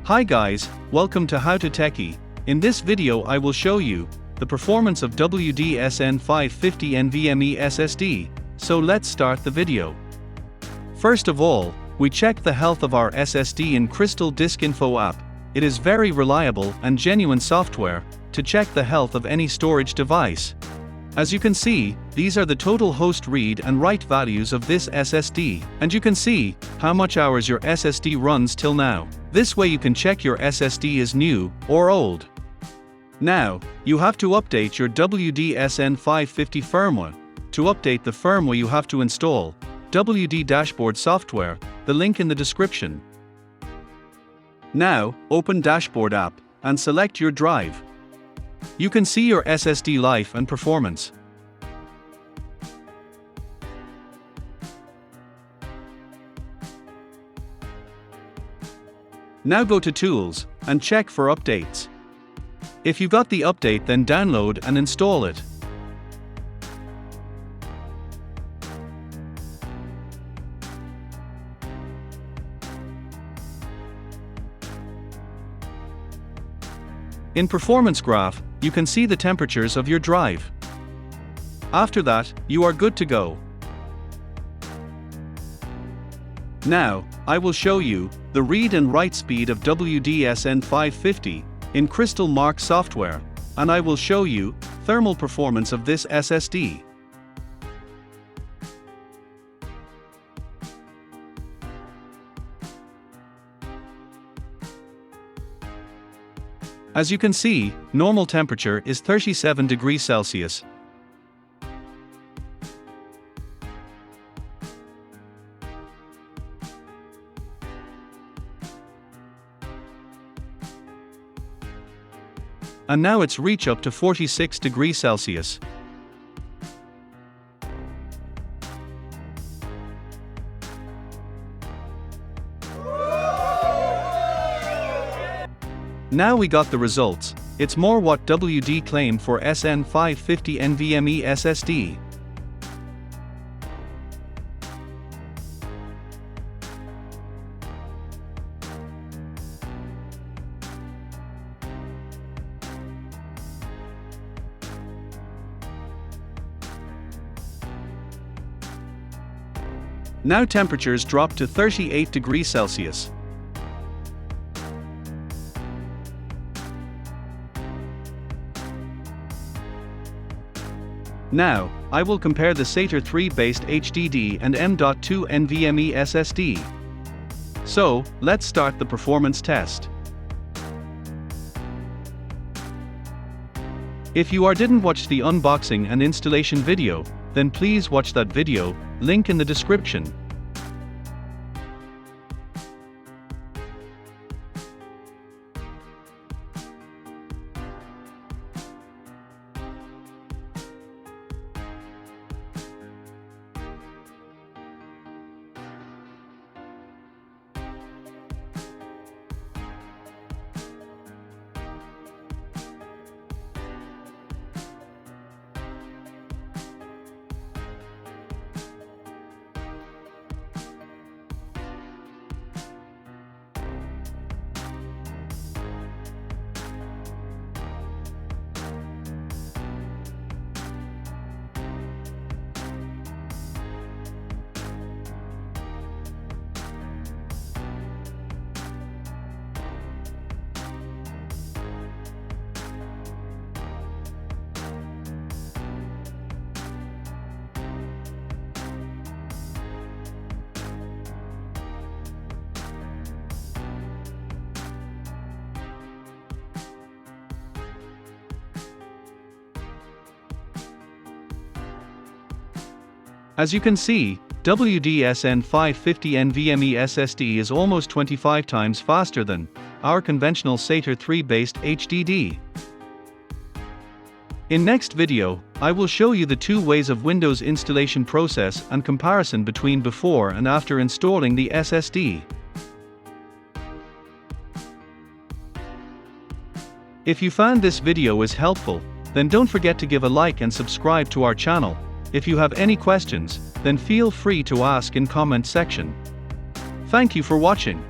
Hi guys, welcome to How to Techie. In this video I will show you the performance of WD SN550 NVMe SSD, so let's start the video. First of all, we check the health of our SSD in Crystal Disk Info app. It is very reliable and genuine software to check the health of any storage device. As you can see, these are the total host read and write values of this SSD, and you can see how much hours your SSD runs till now. This way you can check your SSD is new or old. Now, you have to update your WD SN550 firmware. To update the firmware you have to install WD Dashboard software, the link in the description. Now, open Dashboard app and select your drive. You can see your SSD life and performance. Now go to Tools and check for updates. If you got the update, then download and install it. In Performance Graph, you can see the temperatures of your drive. After that, you are good to go. Now, I will show you the read and write speed of WD SN550 in Crystal Mark software, and I will show you thermal performance of this SSD. As you can see, normal temperature is 37 degrees Celsius. And now it's reach up to 46 degrees Celsius. Now we got the results. It's more what WD claimed for SN550 NVMe SSD. Now temperatures drop to 38 degrees Celsius. Now, I will compare the SATA III based HDD and M.2 NVMe SSD. So, let's start the performance test. If you didn't watch the unboxing and installation video, then please watch that video, link in the description. As you can see, WD SN550 NVMe SSD is almost 25 times faster than our conventional SATA III based HDD. In next video, I will show you the two ways of Windows installation process and comparison between before and after installing the SSD. If you found this video is helpful, then don't forget to give a like and subscribe to our channel. If you have any questions, then feel free to ask in comment section. Thank you for watching.